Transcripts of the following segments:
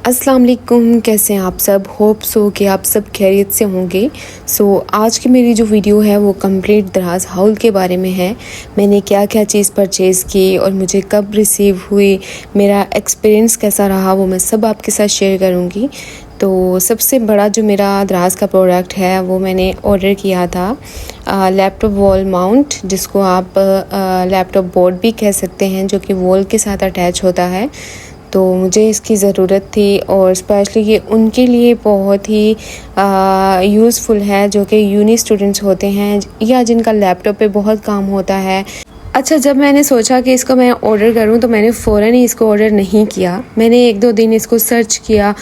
अस्सलाम वालेकुम, कैसे हैं आप सब। होप सो कि आप सब खैरियत से होंगे। आज की मेरी जो वीडियो है वो कंप्लीट दराज हाउल के बारे में है। मैंने क्या क्या चीज़ परचेज़ की और मुझे कब रिसीव हुई, मेरा एक्सपीरियंस कैसा रहा, वो मैं सब आपके साथ शेयर करूँगी। तो सबसे बड़ा जो मेरा दराज का प्रोडक्ट है वो मैंने ऑर्डर किया था लैपटॉप वॉल माउंट, जिसको आप लैपटॉप बोर्ड भी कह सकते हैं, जो कि वॉल के साथ अटैच होता है। तो मुझे इसकी ज़रूरत थी और स्पेशली ये उनके लिए बहुत ही यूज़फुल है जो कि यूनी स्टूडेंट्स होते हैं या जिनका लैपटॉप पे बहुत काम होता है। अच्छा, जब मैंने सोचा कि इसको मैं ऑर्डर करूं तो मैंने फ़ौरन ही इसको ऑर्डर नहीं किया। मैंने 1-2 दिन इसको सर्च किया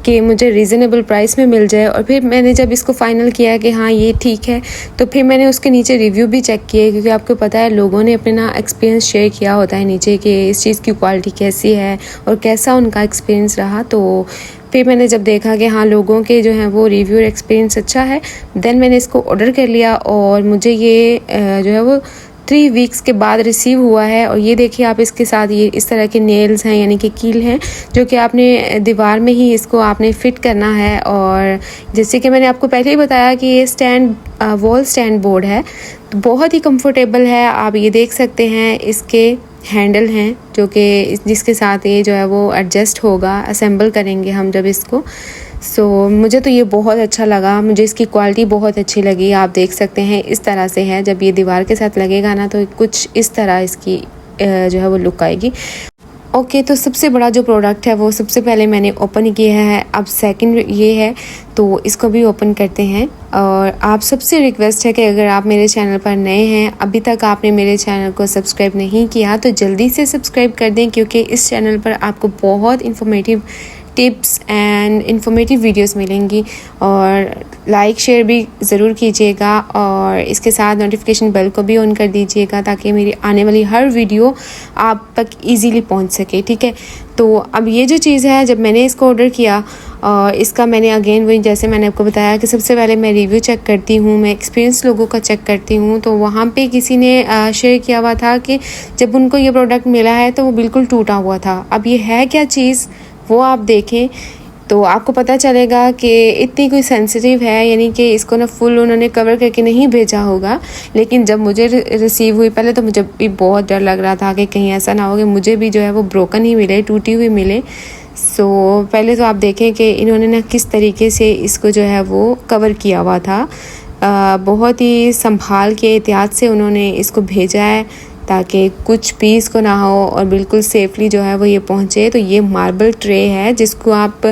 कि मुझे रीज़नेबल प्राइस में मिल जाए, और फिर मैंने जब इसको फ़ाइनल किया कि हाँ ये ठीक है, तो फिर मैंने उसके नीचे रिव्यू भी चेक किए, क्योंकि आपको पता है लोगों ने अपना एक्सपीरियंस शेयर किया होता है नीचे कि इस चीज़ की क्वालिटी कैसी है और कैसा उनका एक्सपीरियंस रहा। तो फिर मैंने जब देखा कि हाँ लोगों के जो हैं वो रिव्यू एक्सपीरियंस अच्छा है, देन मैंने इसको ऑर्डर कर लिया और मुझे ये जो है वो 3 वीक्स के बाद रिसीव हुआ है। और ये देखिए आप, इसके साथ ये इस तरह के नेल्स हैं, यानी कि कील हैं, जो कि आपने दीवार में ही इसको आपने फ़िट करना है। और जैसे कि मैंने आपको पहले ही बताया कि ये स्टैंड वॉल स्टैंड बोर्ड है, तो बहुत ही कंफर्टेबल है। आप ये देख सकते हैं, इसके हैंडल हैं जो कि जिसके साथ ये जो है वो एडजस्ट होगा, असेंबल करेंगे हम जब इसको। मुझे तो ये बहुत अच्छा लगा, मुझे इसकी क्वालिटी बहुत अच्छी लगी। आप देख सकते हैं इस तरह से है, जब ये दीवार के साथ लगेगा ना तो कुछ इस तरह इसकी जो है वो लुक आएगी। ओके, तो सबसे बड़ा जो प्रोडक्ट है वो सबसे पहले मैंने ओपन किया है। अब सेकंड ये है, तो इसको भी ओपन करते हैं। और आप सबसे रिक्वेस्ट है कि अगर आप मेरे चैनल पर नए हैं, अभी तक आपने मेरे चैनल को सब्सक्राइब नहीं किया, तो जल्दी से सब्सक्राइब कर दें, क्योंकि इस चैनल पर आपको बहुत informative tips and informative videos मिलेंगी। और लाइक शेयर भी ज़रूर कीजिएगा, और इसके साथ नोटिफिकेशन बेल को भी ऑन कर दीजिएगा, ताकि मेरी आने वाली हर वीडियो आप तक इजीली पहुंच सके। ठीक है, तो अब ये जो चीज़ है, जब मैंने इसको ऑर्डर किया, इसका मैंने अगेन वही जैसे मैंने आपको बताया कि सबसे पहले मैं रिव्यू चेक करती हूँ, मैं एक्सपीरियंस लोगों का चेक करती हूँ। तो वहाँ पे किसी ने शेयर किया हुआ था कि जब उनको ये प्रोडक्ट मिला है तो वो बिल्कुल टूटा हुआ था। अब ये है क्या चीज़, वो आप देखें तो आपको पता चलेगा कि इतनी कोई सेंसिटिव है, यानी कि इसको ना फुल उन्होंने कवर करके नहीं भेजा होगा। लेकिन जब मुझे रिसीव हुई, पहले तो मुझे भी बहुत डर लग रहा था कि कहीं ऐसा ना हो कि मुझे भी जो है वो ब्रोकन ही मिले, टूटी हुई मिले। पहले तो आप देखें कि इन्होंने ना किस तरीके से इसको जो है वो कवर किया हुआ था। बहुत ही संभाल के एहतियात से उन्होंने इसको भेजा है, ताकि कुछ भी इसको ना हो और बिल्कुल सेफली जो है वो ये पहुँचे। तो ये मार्बल ट्रे है, जिसको आप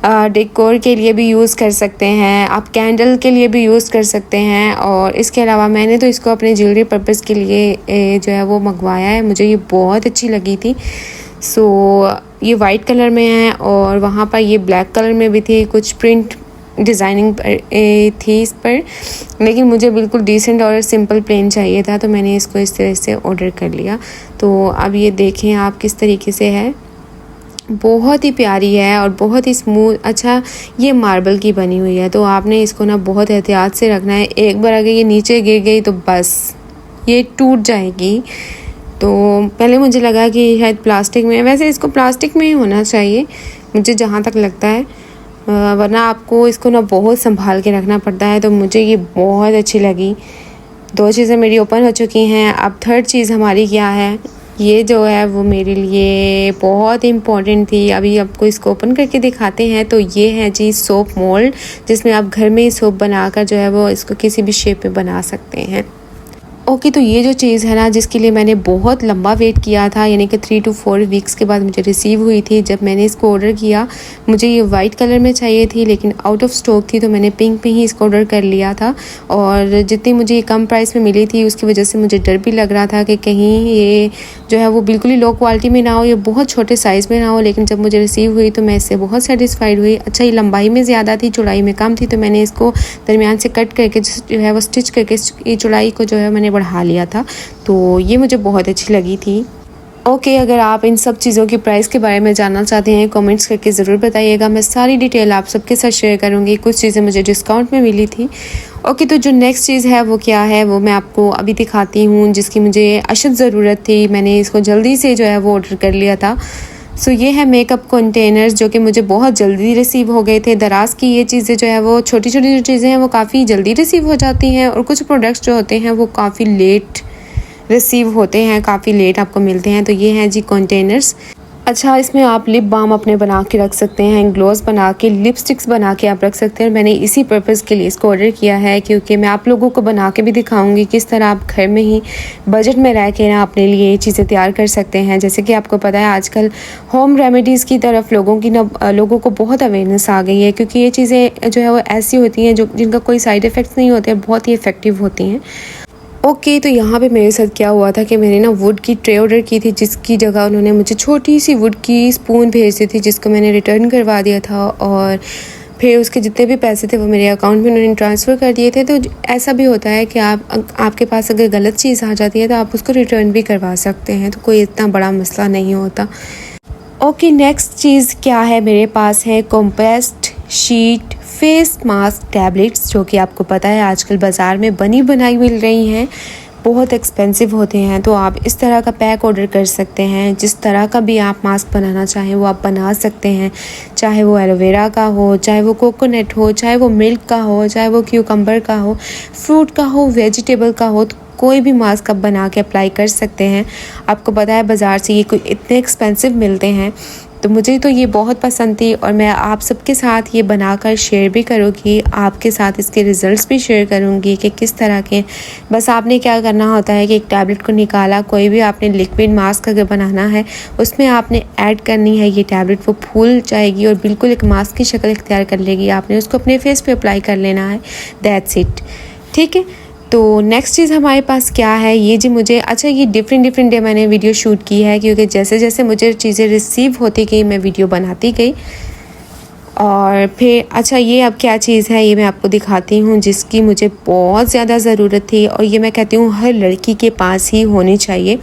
डेकोर के लिए भी यूज़ कर सकते हैं, आप कैंडल के लिए भी यूज़ कर सकते हैं। और इसके अलावा मैंने तो इसको अपने ज्वेलरी पर्पज़ के लिए जो है वो मंगवाया है। मुझे ये बहुत अच्छी लगी थी। ये वाइट कलर में है और वहाँ पर ये ब्लैक कलर में भी थी, कुछ प्रिंट डिज़ाइनिंग थी इस पर, लेकिन मुझे बिल्कुल डिसेंट और सिंपल प्लेन चाहिए था, तो मैंने इसको इस तरह से ऑर्डर कर लिया। तो अब ये देखें आप किस तरीके से है, बहुत ही प्यारी है और बहुत ही स्मूथ। अच्छा, ये मार्बल की बनी हुई है, तो आपने इसको ना बहुत एहतियात से रखना है। एक बार अगर ये नीचे गिर गई तो बस ये टूट जाएगी। तो पहले मुझे लगा कि शायद प्लास्टिक में, वैसे इसको प्लास्टिक में ही होना चाहिए मुझे जहाँ तक लगता है, वरना आपको इसको ना बहुत संभाल के रखना पड़ता है। तो मुझे ये बहुत अच्छी लगी। 2 चीज़ें मेरी ओपन हो चुकी हैं। अब थर्ड चीज़ हमारी क्या है, ये जो है वो मेरे लिए बहुत इम्पॉर्टेंट थी। अभी आपको इसको ओपन करके दिखाते हैं। तो ये है जी सोप मोल्ड, जिसमें आप घर में ही सोप बनाकर जो है वो इसको किसी भी शेप में बना सकते हैं। ओके, तो ये जो चीज़ है ना, जिसके लिए मैंने बहुत लंबा वेट किया था, यानी कि 3 to 4 वीक्स के बाद मुझे रिसीव हुई थी। जब मैंने इसको ऑर्डर किया, मुझे ये वाइट कलर में चाहिए थी, लेकिन आउट ऑफ स्टॉक थी, तो मैंने पिंक में ही इसको ऑर्डर कर लिया था। और जितनी मुझे ये कम प्राइस में मिली थी, उसकी वजह से मुझे डर भी लग रहा था कि कहीं ये जो है वो बिल्कुल ही लो क्वालिटी में ना हो, ये बहुत छोटे साइज़ में ना हो। लेकिन जब मुझे रिसीव हुई तो मैं इससे बहुत सेटिस्फाइड हुई। अच्छा, ये लंबाई में ज़्यादा थी, चौड़ाई में कम थी, तो मैंने इसको दरमियान से कट करके जो है वो स्टिच करके ये चौड़ाई को जो है मैंने बढ़ा लिया था। तो ये मुझे बहुत अच्छी लगी थी। ओके, अगर आप इन सब चीज़ों की प्राइस के बारे में जानना चाहते हैं, कमेंट्स करके ज़रूर बताइएगा। मैं सारी डिटेल आप सबके साथ शेयर करूँगी। कुछ चीज़ें मुझे डिस्काउंट में मिली थी। ओके, तो जो नेक्स्ट चीज़ है वो क्या है, वो मैं आपको अभी दिखाती हूँ, जिसकी मुझे अशद ज़रूरत थी। मैंने इसको जल्दी से जो है वो ऑर्डर कर लिया था। सो ये है मेकअप कंटेनर्स जो कि मुझे बहुत जल्दी रिसीव हो गए थे। दराज की ये चीज़ें जो है वो छोटी छोटी जो चीज़ें हैं वो काफ़ी जल्दी रिसीव हो जाती हैं और कुछ प्रोडक्ट्स जो होते हैं वो काफ़ी लेट रिसीव होते हैं, काफ़ी लेट आपको मिलते हैं। तो ये हैं जी कंटेनर्स। अच्छा, इसमें आप लिप बाम अपने बना के रख सकते हैं, ग्लोस बना के, लिपस्टिक्स बना के आप रख सकते हैं। मैंने इसी पर्पज़ के लिए इसको ऑर्डर किया है क्योंकि मैं आप लोगों को बना के भी दिखाऊंगी किस तरह आप घर में ही बजट में रह के ना अपने लिए ये चीज़ें तैयार कर सकते हैं। जैसे कि आपको पता है आजकल होम रेमेडीज़ की तरफ लोगों को बहुत अवेयरनेस आ गई है, क्योंकि ये चीज़ें जो है वो ऐसी होती हैं जो जिनका कोई साइड इफ़ेक्ट्स नहीं होते, बहुत ही इफ़ेक्टिव होती हैं। ओके, तो यहाँ पे मेरे साथ क्या हुआ था कि मैंने ना वुड की ट्रे ऑर्डर की थी, जिसकी जगह उन्होंने मुझे छोटी सी वुड की स्पून भेज दी थी, जिसको मैंने रिटर्न करवा दिया था और फिर उसके जितने भी पैसे थे वो मेरे अकाउंट में उन्होंने ट्रांसफ़र कर दिए थे। तो ऐसा भी होता है कि आपके पास अगर गलत चीज़ आ जाती है तो आप उसको रिटर्न भी करवा सकते हैं, तो कोई इतना बड़ा मसला नहीं होता। ओके, नेक्स्ट चीज़ क्या है, मेरे पास है compact sheet face mask tablets, जो कि आपको पता है आजकल बाज़ार में बनी बनाई मिल रही हैं, बहुत एक्सपेंसिव होते हैं। तो आप इस तरह का पैक ऑर्डर कर सकते हैं, जिस तरह का भी आप मास्क बनाना चाहें वो आप बना सकते हैं, चाहे वो एलोवेरा का हो, चाहे वो कोकोनट हो, चाहे वो मिल्क का हो, चाहे वो क्यूकम्बर का हो, फ्रूट का हो, वेजिटेबल का हो, तो कोई भी मास्क आप बना के अप्लाई कर सकते हैं। आपको पता है बाज़ार से ये कोई इतने एक्सपेंसिव मिलते हैं, तो मुझे तो ये बहुत पसंद थी और मैं आप सबके साथ ये बनाकर शेयर भी करूँगी, आपके साथ इसके रिज़ल्ट्स भी शेयर करूँगी कि किस तरह के। बस आपने क्या करना होता है कि एक टैबलेट को निकाला, कोई भी आपने लिक्विड मास्क अगर बनाना है उसमें आपने ऐड करनी है ये टैबलेट, वो फूल जाएगी और बिल्कुल एक मास्क की शक्ल इख्तियार कर लेगी। आपने उसको अपने फेस पे अप्लाई कर लेना है, दैट्स इट, ठीक है। तो नेक्स्ट चीज़ हमारे पास क्या है, ये जी मुझे अच्छा ये डिफरेंट डे मैंने वीडियो शूट की है, क्योंकि जैसे जैसे मुझे चीज़ें रिसीव होती गई मैं वीडियो बनाती गई। और फिर अच्छा ये अब क्या चीज़ है ये मैं आपको दिखाती हूँ, जिसकी मुझे बहुत ज़्यादा ज़रूरत थी और ये मैं कहती हूँ हर लड़की के पास ही होनी चाहिए।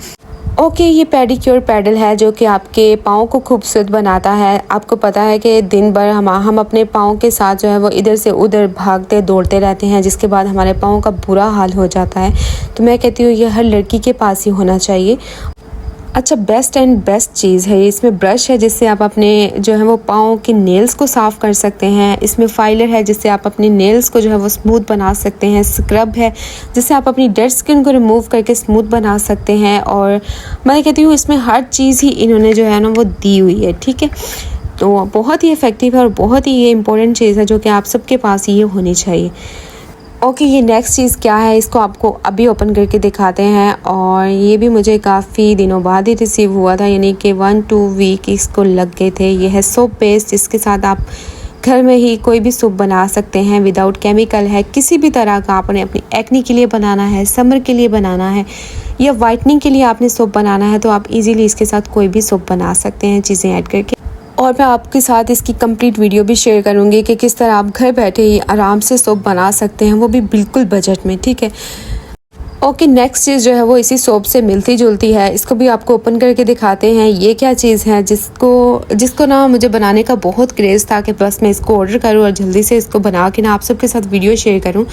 ओके, ये पेडिक्योर पैडल है जो कि आपके पाँव को खूबसूरत बनाता है। आपको पता है कि दिन भर हम अपने पाँव के साथ जो है वो इधर से उधर भागते दौड़ते रहते हैं, जिसके बाद हमारे पाँव का बुरा हाल हो जाता है। तो मैं कहती हूँ ये हर लड़की के पास ही होना चाहिए। अच्छा, बेस्ट चीज़ है, इसमें ब्रश है जिससे आप अपने जो है वो पाँव के नेल्स को साफ़ कर सकते हैं। इसमें फाइलर है जिससे आप अपने नेल्स को जो है वो स्मूथ बना सकते हैं। स्क्रब है जिससे आप अपनी डेड स्किन को रिमूव करके स्मूथ बना सकते हैं। और मैं कहती हूँ इसमें हर चीज़ ही इन्होंने जो है ना वो दी हुई है, ठीक है। तो बहुत ही इफ़ेक्टिव है और बहुत ही ये इंपॉर्टेंट चीज़ है जो कि आप सबके पास ये होनी चाहिए। ओके, ये नेक्स्ट चीज़ क्या है इसको आपको अभी ओपन करके दिखाते हैं। और ये भी मुझे काफ़ी दिनों बाद ही रिसीव हुआ था, यानी कि 1-2 वीक इसको लग गए थे। ये है सोप पेस्ट, जिसके साथ आप घर में ही कोई भी सोप बना सकते हैं, विदाउट केमिकल है। किसी भी तरह का आपने अपनी एक्ने के लिए बनाना है, समर के लिए बनाना है या वाइटनिंग के लिए आपने सोप बनाना है, तो आप इजीली इसके साथ कोई भी सोप बना सकते हैं चीज़ें ऐड करके। और मैं आपके साथ इसकी कंप्लीट वीडियो भी शेयर करूँगी कि किस तरह आप घर बैठे ही आराम से सोप बना सकते हैं, वो भी बिल्कुल बजट में, ठीक है। ओके, नेक्स्ट चीज़ जो है वो इसी सोप से मिलती जुलती है, इसको भी आपको ओपन करके दिखाते हैं। ये क्या चीज़ है जिसको ना मुझे बनाने का बहुत क्रेज़ था कि बस मैं इसको ऑर्डर करूँ और जल्दी से इसको बना के ना आप सबके साथ वीडियो शेयर करूँ।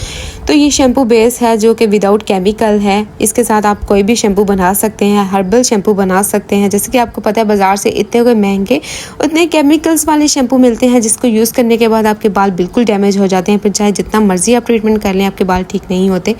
तो ये शैम्पू बेस है जो कि विदाउट केमिकल है। इसके साथ आप कोई भी शैम्पू बना सकते हैं, हर्बल शैम्पू बना सकते हैं। जैसे कि आपको पता है बाज़ार से इतने कोई महंगे उतने केमिकल्स वाले शैम्पू मिलते हैं, जिसको यूज़ करने के बाद आपके बाल बिल्कुल डैमेज हो जाते हैं। फिर चाहे जितना मर्जी आप ट्रीटमेंट कर लें, आपके बाल ठीक नहीं होते।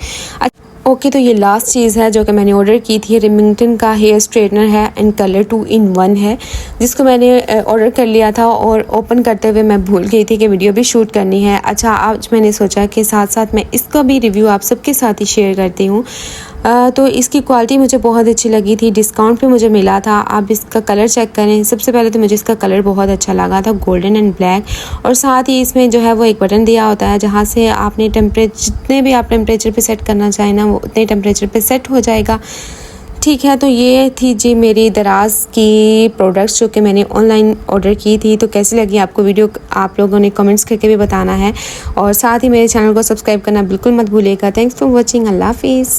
ओके, तो ये लास्ट चीज़ है जो कि मैंने ऑर्डर की थी। रिमिंगटन का हेयर स्ट्रेटनर है एंड कलर 2 in 1 है, जिसको मैंने ऑर्डर कर लिया था और ओपन करते हुए मैं भूल गई थी कि वीडियो भी शूट करनी है। अच्छा, आज मैंने सोचा कि साथ साथ मैं इसका भी रिव्यू आप सबके साथ ही शेयर करती हूँ। तो इसकी क्वालिटी मुझे बहुत अच्छी लगी थी, डिस्काउंट पे मुझे मिला था। आप इसका कलर चेक करें। सबसे पहले तो मुझे इसका कलर बहुत अच्छा लगा था, गोल्डन एंड ब्लैक। और साथ ही इसमें जो है वो एक बटन दिया होता है जहाँ से आपने जितने भी आप टेम्परेचर पे सेट करना चाहें ना, वो उतने टेम्परेचर पे सेट हो जाएगा, ठीक है। तो ये थी जी मेरी दराज की प्रोडक्ट्स जो कि मैंने ऑनलाइन ऑर्डर की थी। तो कैसी लगी आपको वीडियो, आप लोगों ने कमेंट्स करके भी बताना है। और साथ ही मेरे चैनल को सब्सक्राइब करना बिल्कुल मत भूलिएगा। Thanks for watching. अल्लाह हाफिज़।